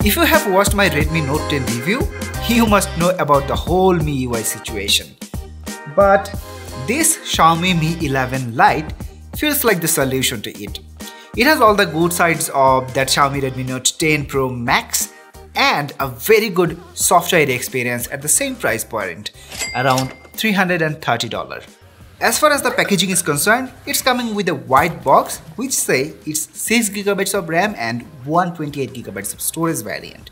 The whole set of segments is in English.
If you have watched my Redmi Note 10 review, you must know about the whole MIUI situation. But this Xiaomi Mi 11 Lite feels like the solution to it. It has all the good sides of that Xiaomi Redmi Note 10 Pro Max and a very good software experience at the same price point, around $330. As far as the packaging is concerned, it's coming with a white box which say it's 6GB of RAM and 128GB of storage variant,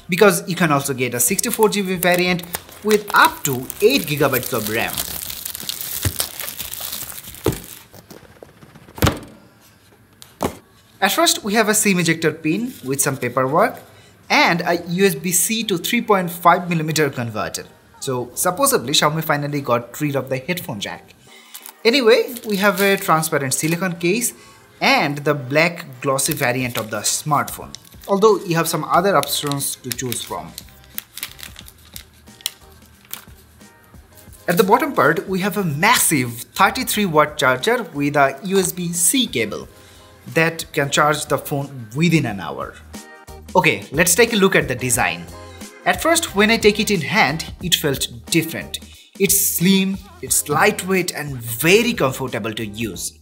because you can also get a 64GB variant with up to 8GB of RAM. At first, we have a SIM ejector pin with some paperwork and a USB-C to 3.5mm converter. So supposedly Xiaomi finally got rid of the headphone jack. Anyway, we have a transparent silicone case and the black glossy variant of the smartphone, although you have some other options to choose from. At the bottom part, we have a massive 33-watt charger with a USB-C cable that can charge the phone within an hour. Okay, let's take a look at the design. At first, when I take it in hand, it felt different. It's slim, it's lightweight and very comfortable to use.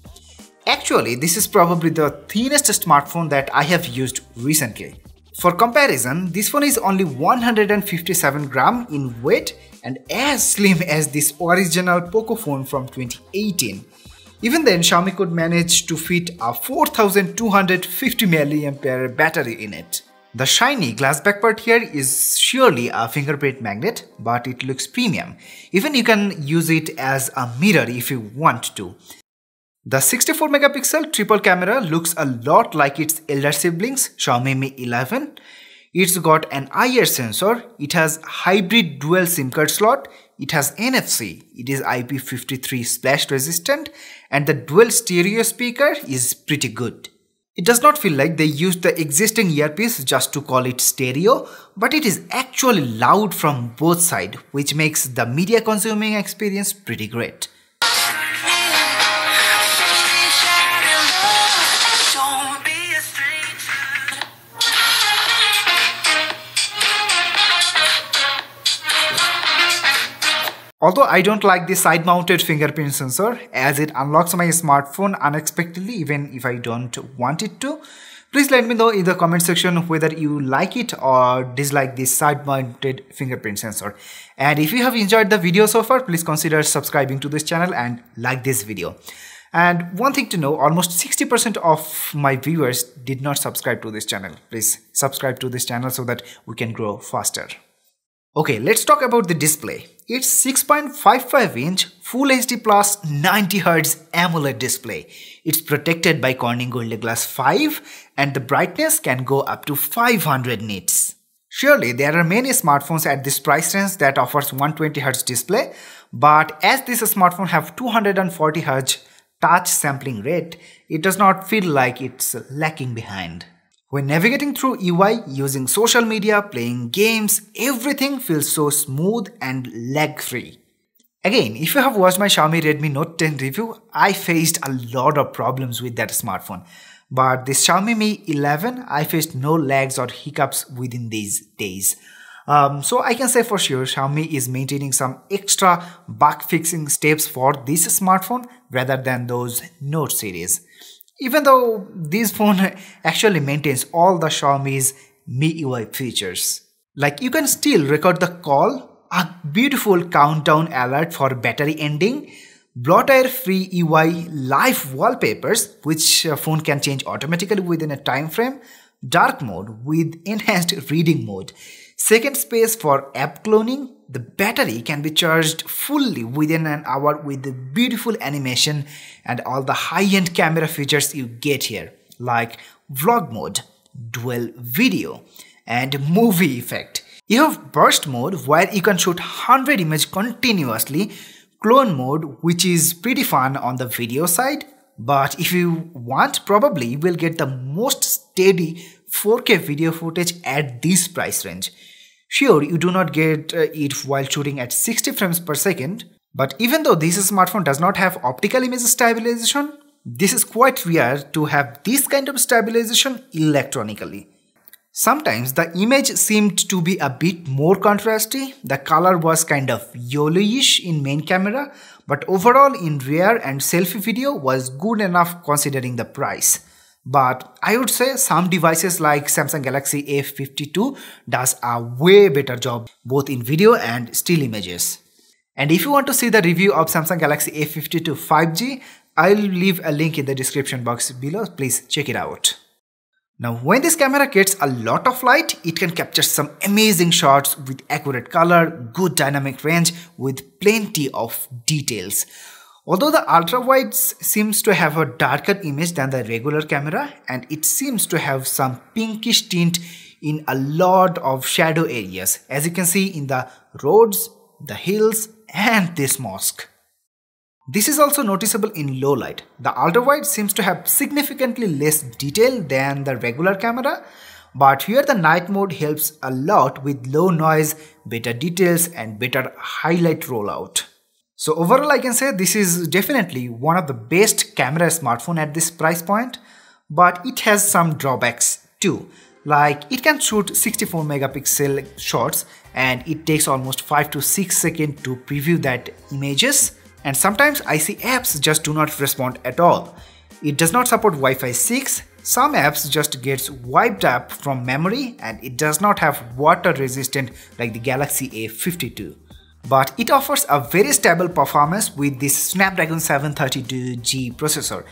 Actually, this is probably the thinnest smartphone that I have used recently. For comparison, this phone is only 157 grams in weight and as slim as this original Poco phone from 2018. Even then, Xiaomi could manage to fit a 4250 mAh battery in it. The shiny glass back part here is surely a fingerprint magnet, but it looks premium. Even you can use it as a mirror if you want to. The 64MP triple camera looks a lot like its elder siblings, Xiaomi Mi 11. It's got an IR sensor, it has hybrid dual SIM card slot, it has NFC, it is IP53 splash resistant, and the dual stereo speaker is pretty good. It does not feel like they used the existing earpiece just to call it stereo, but it is actually loud from both sides, which makes the media consuming experience pretty great. Although I don't like the side-mounted fingerprint sensor as it unlocks my smartphone unexpectedly even if I don't want it to. Please let me know in the comment section whether you like it or dislike this side-mounted fingerprint sensor. And if you have enjoyed the video so far, please consider subscribing to this channel and like this video. And one thing to know, almost 60% of my viewers did not subscribe to this channel. Please subscribe to this channel so that we can grow faster. Okay, let's talk about the display. It's 6.55-inch Full HD Plus 90Hz AMOLED display. It's protected by Corning Gorilla Glass 5 and the brightness can go up to 500 nits. Surely there are many smartphones at this price range that offers 120Hz display, but as this smartphone have 240Hz touch sampling rate, it does not feel like it's lacking behind. When navigating through UI, using social media, playing games, everything feels so smooth and lag-free. Again, if you have watched my Xiaomi Redmi Note 10 review, I faced a lot of problems with that smartphone. But this Xiaomi Mi 11, I faced no lags or hiccups within these days. So I can say for sure Xiaomi is maintaining some extra bug fixing steps for this smartphone rather than those Note series. Even though this phone actually maintains all the Xiaomi's MIUI features. Like you can still record the call, a beautiful countdown alert for battery ending, bloatware-free UI live wallpapers which phone can change automatically within a time frame, dark mode with enhanced reading mode, second space for app cloning, the battery can be charged fully within an hour with the beautiful animation and all the high-end camera features you get here like vlog mode, dual video and movie effect. You have burst mode where you can shoot 100 images continuously, clone mode which is pretty fun on the video side, but if you want probably you will get the most steady 4K video footage at this price range. Sure, you do not get it while shooting at 60 frames per second, but even though this smartphone does not have optical image stabilization, this is quite rare to have this kind of stabilization electronically. Sometimes the image seemed to be a bit more contrasty. The color was kind of yellowish in main camera, but overall in rear and selfie video was good enough considering the price. But I would say some devices like Samsung Galaxy A52 does a way better job both in video and still images. And if you want to see the review of Samsung Galaxy A52 5G, I'll leave a link in the description box below. Please check it out. Now, when this camera gets a lot of light, it can capture some amazing shots with accurate color, good dynamic range with plenty of details. Although the ultra-wide seems to have a darker image than the regular camera, and it seems to have some pinkish tint in a lot of shadow areas, as you can see in the roads, the hills and this mosque. This is also noticeable in low light. The ultra-wide seems to have significantly less detail than the regular camera, but here the night mode helps a lot with low noise, better details and better highlight rollout. So overall I can say this is definitely one of the best camera smartphone at this price point, but it has some drawbacks too. Like it can shoot 64 megapixel shots and it takes almost 5 to 6 seconds to preview that images. And sometimes I see apps just do not respond at all. It does not support Wi-Fi 6, some apps just gets wiped up from memory and it does not have water resistant like the Galaxy A52. But it offers a very stable performance with this Snapdragon 732G processor.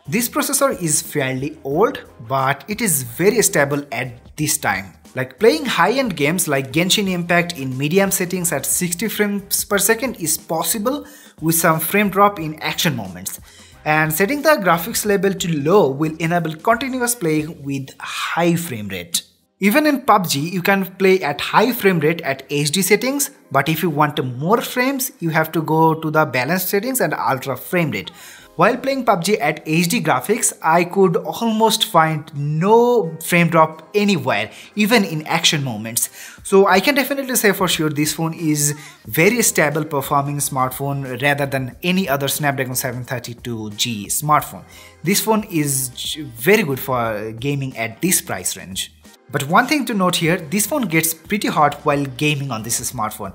This processor is fairly old, but it is very stable at this time. Like playing high-end games like Genshin Impact in medium settings at 60 frames per second is possible with some frame drop in action moments. And setting the graphics level to low will enable continuous playing with high frame rate. Even in PUBG, you can play at high frame rate at HD settings, but if you want more frames, you have to go to the balanced settings and ultra frame rate. While playing PUBG at HD graphics, I could almost find no frame drop anywhere, even in action moments. So I can definitely say for sure this phone is very stable performing smartphone rather than any other Snapdragon 732G smartphone. This phone is very good for gaming at this price range. But one thing to note here, this phone gets pretty hot while gaming on this smartphone.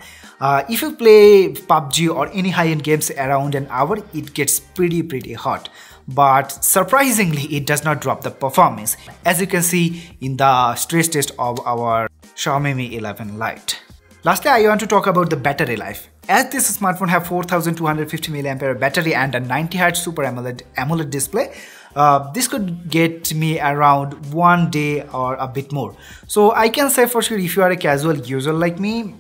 If you play PUBG or any high-end games around an hour, it gets pretty hot. But surprisingly, it does not drop the performance, as you can see in the stress test of our Xiaomi Mi 11 Lite. Lastly, I want to talk about the battery life. As this smartphone have 4250 mAh battery and a 90Hz Super AMOLED display, this could get me around 1 day or a bit more. So I can say for sure if you are a casual user like me,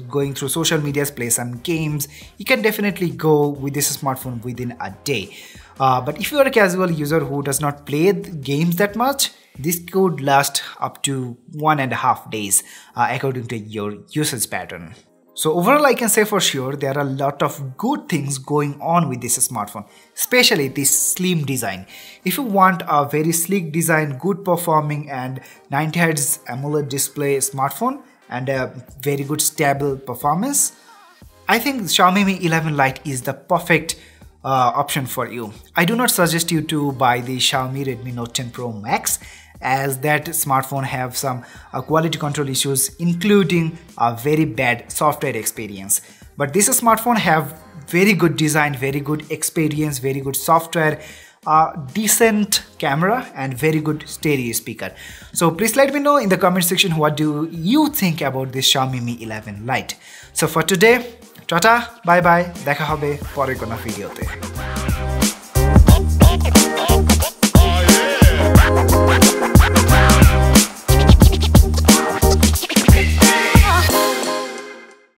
going through social medias, play some games, you can definitely go with this smartphone within a day. But if you are a casual user who does not play games that much, this could last up to 1.5 days according to your usage pattern. So overall I can say for sure there are a lot of good things going on with this smartphone, especially this slim design. If you want a very sleek design, good performing and 90Hz AMOLED display smartphone and a very good stable performance, I think Xiaomi Mi 11 Lite is the perfect option for you. I do not suggest you to buy the Xiaomi Redmi Note 10 Pro Max, as that smartphone have some quality control issues, including a very bad software experience. But this smartphone have very good design, very good experience, very good software, decent camera and very good stereo speaker. So please let me know in the comment section what do you think about this Xiaomi Mi 11 Lite. So for today, tata, bye bye, দেখা হবে পরের কোনো ভিডিওতে।